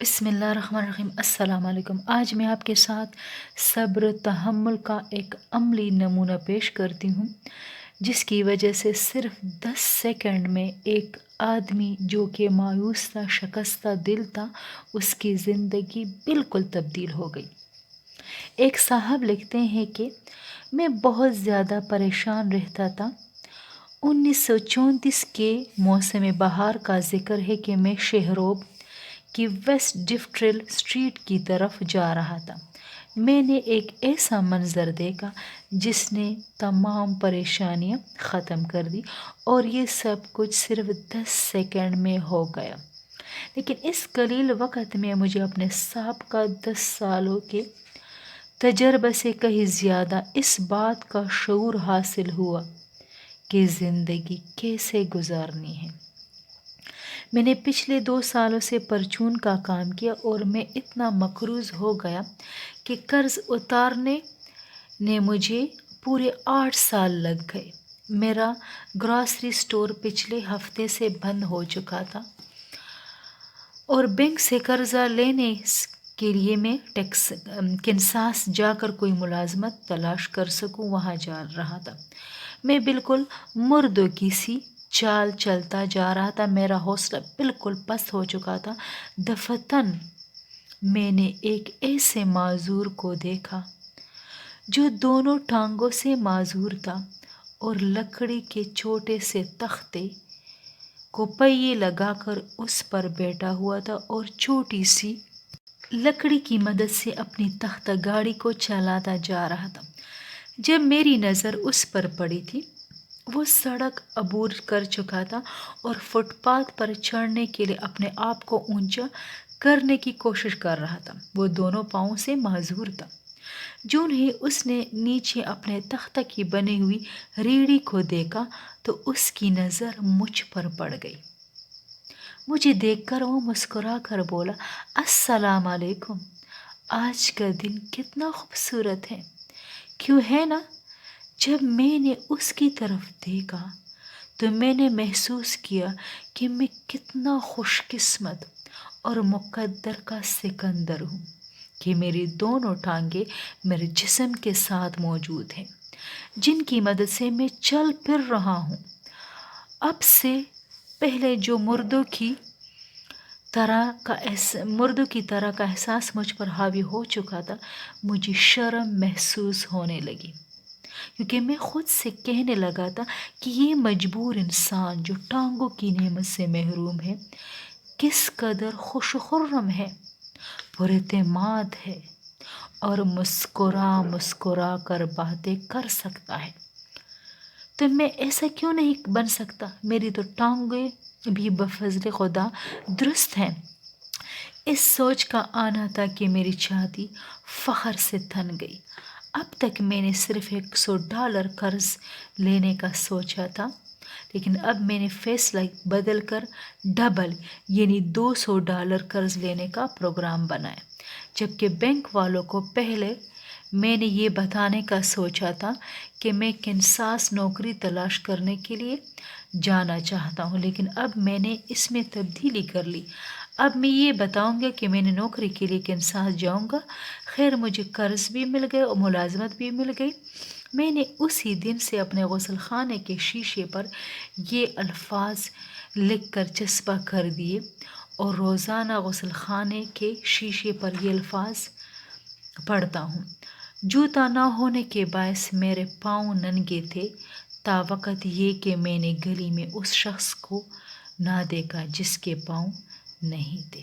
بسم اللہ الرحمن الرحیم۔ السلام علیکم۔ آج میں آپ کے ساتھ صبر تحمل کا ایک عملی نمونہ پیش کرتی ہوں، جس کی وجہ سے صرف 10 سیکنڈ میں ایک آدمی جو کہ مایوس تھا، شکستہ دل تھا، اس کی زندگی بالکل تبدیل ہو گئی۔ ایک صاحب لکھتے ہیں کہ میں بہت زیادہ پریشان رہتا تھا۔ 1934 کے موسم بہار کا ذکر ہے کہ میں شہروب کی ویسٹ ڈفٹریل اسٹریٹ کی طرف جا رہا تھا۔ میں نے ایک ایسا منظر دیکھا جس نے تمام پریشانیاں ختم کر دی، اور یہ سب کچھ صرف 10 سیکنڈ میں ہو گیا۔ لیکن اس قلیل وقت میں مجھے اپنے سابقہ 10 سالوں کے تجربے سے کہیں زیادہ اس بات کا شعور حاصل ہوا کہ زندگی کیسے گزارنی ہے۔ میں نے پچھلے 2 سالوں سے پرچون کا کام کیا، اور میں اتنا مقروض ہو گیا کہ قرض اتارنے نے مجھے پورے 8 سال لگ گئے۔ میرا گراسری سٹور پچھلے ہفتے سے بند ہو چکا تھا، اور بینک سے قرضہ لینے کے لیے میں کنساس جا کر کوئی ملازمت تلاش کر سکوں وہاں جا رہا تھا۔ میں بالکل مردوں کی سی چال چلتا جا رہا تھا۔ میرا حوصلہ بالکل پست ہو چکا تھا۔ دفعتاً میں نے ایک ایسے معذور کو دیکھا جو دونوں ٹانگوں سے معذور تھا، اور لکڑی کے چھوٹے سے تختے کو پہیے لگا کر اس پر بیٹھا ہوا تھا، اور چھوٹی سی لکڑی کی مدد سے اپنی تختہ گاڑی کو چلاتا جا رہا تھا۔ جب میری نظر اس پر پڑی تھی، وہ سڑک عبور کر چکا تھا اور فٹ پاتھ پر چڑھنے کے لیے اپنے آپ کو اونچا کرنے کی کوشش کر رہا تھا۔ وہ دونوں پاؤں سے معذور تھا۔ جوں ہی اس نے نیچے اپنے تختہ کی بنی ہوئی ریڑھی کو دیکھا تو اس کی نظر مجھ پر پڑ گئی۔ مجھے دیکھ کر وہ مسکرا کر بولا، السلام علیکم، آج کا دن کتنا خوبصورت ہے، کیوں ہے نا؟ جب میں نے اس کی طرف دیکھا تو میں نے محسوس کیا کہ میں کتنا خوش قسمت اور مقدر کا سکندر ہوں کہ میری دونوں ٹانگیں میرے جسم کے ساتھ موجود ہیں، جن کی مدد سے میں چل پھر رہا ہوں۔ اب سے پہلے جو مردوں کی طرح کا احساس مجھ پر حاوی ہو چکا تھا، مجھے شرم محسوس ہونے لگی، کیونکہ میں خود سے کہنے لگا تھا کہ یہ مجبور انسان جو ٹانگوں کی نعمت سے محروم ہے، کس قدر خوش و خرم ہے، پر اعتماد ہے، اور مسکرا مسکرا کر باتیں کر سکتا ہے۔ تو میں ایسا کیوں نہیں بن سکتا؟ میری تو ٹانگیں بھی بفضل خدا درست ہیں۔ اس سوچ کا آنا تھا کہ میری چھاتی فخر سے تن گئی۔ اب تک میں نے صرف $100 قرض لینے کا سوچا تھا، لیکن اب میں نے فیصلہ بدل کر ڈبل یعنی $200 قرض لینے کا پروگرام بنایا، جبکہ بینک والوں کو پہلے میں نے یہ بتانے کا سوچا تھا کہ میں کنساس نوکری تلاش کرنے کے لیے جانا چاہتا ہوں، لیکن اب میں نے اس میں تبدیلی کر لی۔ اب میں یہ بتاؤں گا کہ میں نے نوکری کے لیے کنساس جاؤں گا۔ خیر، مجھے قرض بھی مل گئے اور ملازمت بھی مل گئی۔ میں نے اسی دن سے اپنے غسل خانے کے شیشے پر یہ الفاظ لکھ کر چسپاں کر دیے، اور روزانہ غسل خانے کے شیشے پر یہ الفاظ پڑھتا ہوں۔ جوتا نہ ہونے کے باعث میرے پاؤں ننگے تھے، تا وقت یہ کہ میں نے گلی میں اس شخص کو نہ دیکھا جس کے پاؤں نہیں تھے۔